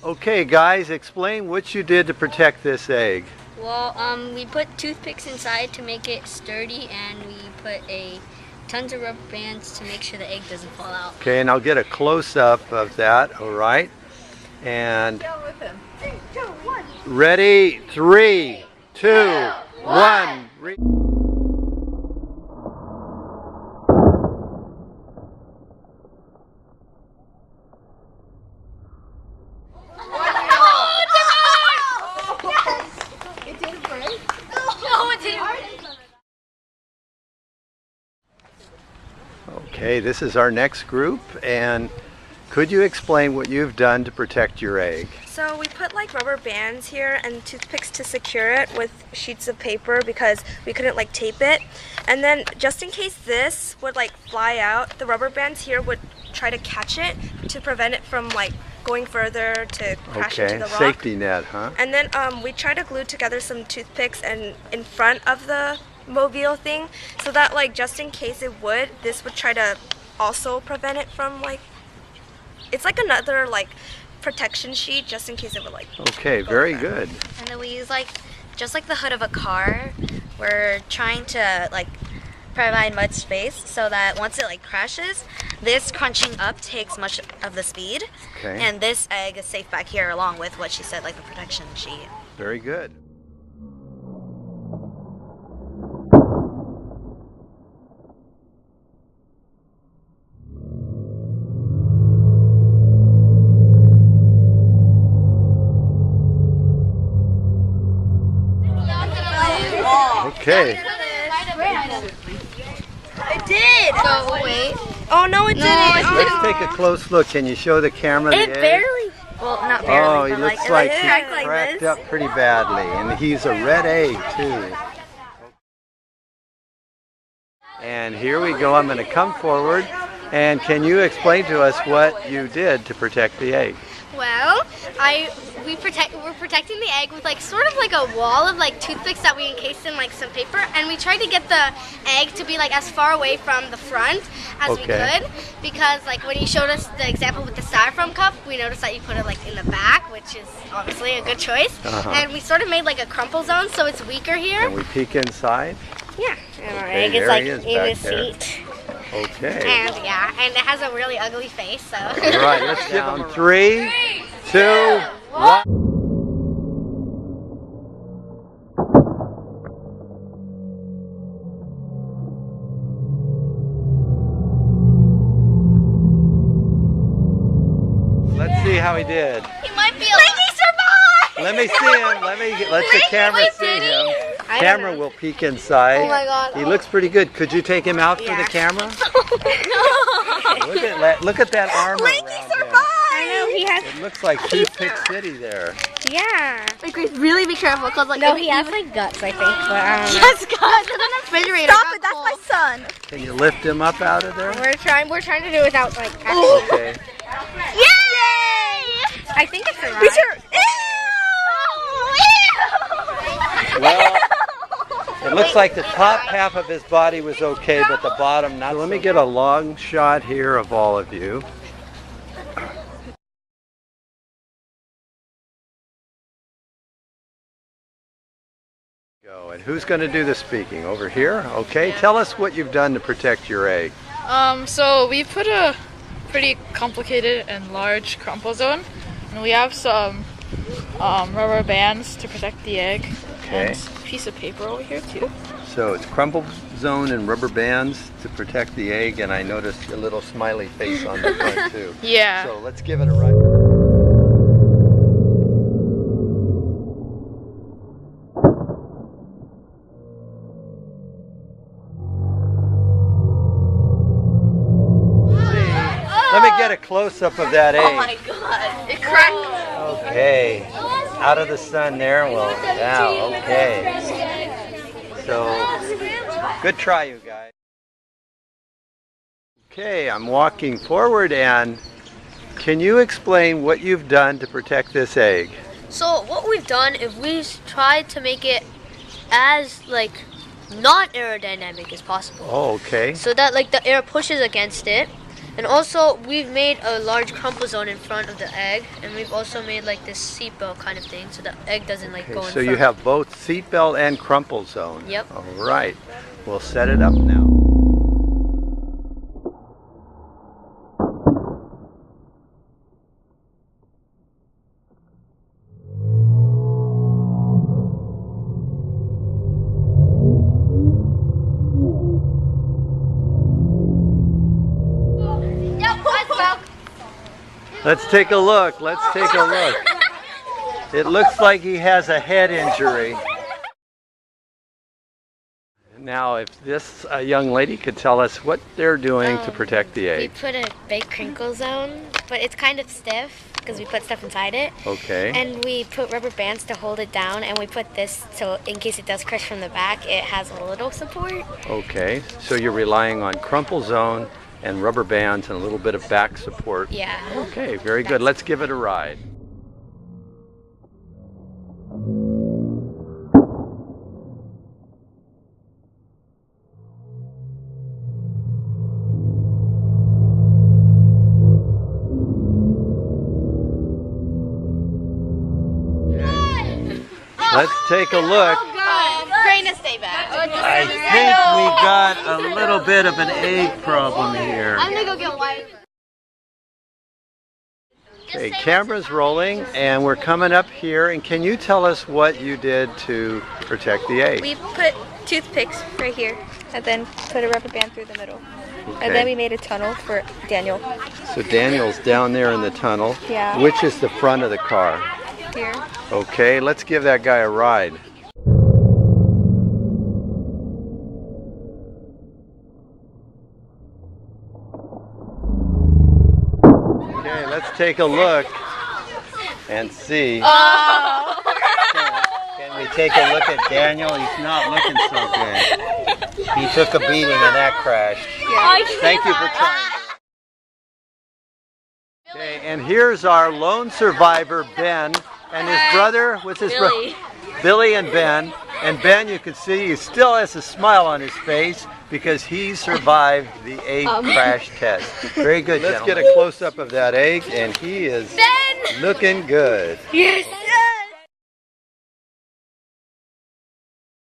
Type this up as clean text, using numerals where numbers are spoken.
Okay, guys, explain what you did to protect this egg. Well, we put toothpicks inside to make it sturdy, and we put tons of rubber bands to make sure the egg doesn't fall out. Okay, and I'll get a close-up of that, all right? And Go with him. 3, 2, 1. ready, 3, 2, 1. It didn't break? No, it didn't. Okay, this is our next group, and could you explain what you've done to protect your egg? So we put like rubber bands here and toothpicks to secure it with sheets of paper because we couldn't like tape it. And then just in case this would like fly out, the rubber bands here would try to catch it to prevent it from like going further to crash into Okay, the rock. safety net, huh? And then we try to glue together some toothpicks and in front of the mobile thing so that like just in case it would, this would try to also prevent it from like, it's like another like protection sheet just in case it would like. Okay, very good. And then we use just like the hood of a car. We're trying to like provide much space so that once it like crashes, this crunching up takes much of the speed. Okay. And this egg is safe back here along with what she said, like the protection sheet. Very good. Okay. It did! So wait. Oh no, it didn't! Let's take a close look. Can you show the camera the egg? Well, not barely, Oh, he but looks like, like it he cracked like cracked this. up pretty badly, and he's a red egg too. And here we go. I'm going to come forward, and can you explain to us what you did to protect the egg? Well, we're protecting the egg with like sort of like a wall of like toothpicks that we encased in like some paper, and we tried to get the egg to be like as far away from the front as we Okay. could, because like when you showed us the example with the styrofoam cup, we noticed that you put it like in the back, which is obviously a good choice. Uh-huh. And we sort of made like a crumple zone so it's weaker here. Can we peek inside? Yeah, and our Okay, egg there is like he is in back the there. seat, Okay. and yeah, and it has a really ugly face. So. All right, let's give him 3, 2, 1. Let's see how he did. He might be survive! Let me see him. Let the camera see him. I don't Camera know. will peek inside. Oh my God. He looks pretty good. Could you take him out for the Yeah. camera? Look at that armor around him. I know, he has. It looks like Toothpick City there. Yeah. Like, really be careful, because like No, he has like guts, I think, but I don't know. Yes, God, in the refrigerator. Stop it, that's my son. Can you lift him up out of there? We're trying to do it without like actually. Okay. Yay! I think it's a rat. Well, it looks like the top half of his body was okay, but the bottom not. Let me get a long shot here of all of you. Go. And who's going to do the speaking? Over here? Okay. Tell us what you've done to protect your egg. So we put a pretty complicated and large crumple zone, and we have some rubber bands to protect the egg, Okay. and a piece of paper over here too. So it's crumple zone and rubber bands to protect the egg, and I noticed a little smiley face on the front too. Yeah. So let's give it a run. Let me get a close-up of that egg. Oh my God, it cracked. Okay. Out of the sun there. Well, yeah, okay. So, good try, you guys. Okay, I'm walking forward, and can you explain what you've done to protect this egg? So what we've done is we've tried to make it as like not aerodynamic as possible. Oh, okay. So that like the air pushes against it, And also, we've made a large crumple zone in front of the egg, and we've also made like this seatbelt kind of thing, so the egg doesn't like go in So front. you have both seatbelt and crumple zone. Yep. All right. We'll set it up now. Let's take a look. Let's take a look. It looks like he has a head injury. Now, if this young lady could tell us what they're doing to protect the We egg. put a big crinkle zone, but it's kind of stiff because we put stuff inside it. Okay. And we put rubber bands to hold it down, and we put this so in case it does crush from the back, it has a little support. Okay. So you're relying on crumple zone and rubber bands and a little bit of back support. Yeah. Okay, very good. Let's give it a ride. Let's take a look. Trying to stay back. I think we got a little bit of an egg problem here. I'm gonna go get white. Okay, camera's rolling and we're coming up here, and can you tell us what you did to protect the egg? We put toothpicks right here and then put a rubber band through the middle. And then we made a tunnel for Daniel So Daniel's down there in the tunnel. Yeah. Which is the front of the car? here. Okay, let's give that guy a ride. Okay, let's take a look and see. Can we take a look at Daniel? He's not looking so good. He took a beating and that crashed. Thank you for trying. Okay, and here's our lone survivor, Ben, and his brother, what's his brother? Billy and Ben. And Ben, you can see he still has a smile on his face because he survived the egg crash test. Very good, Let's get a close-up of that egg, and he is looking good. Yes.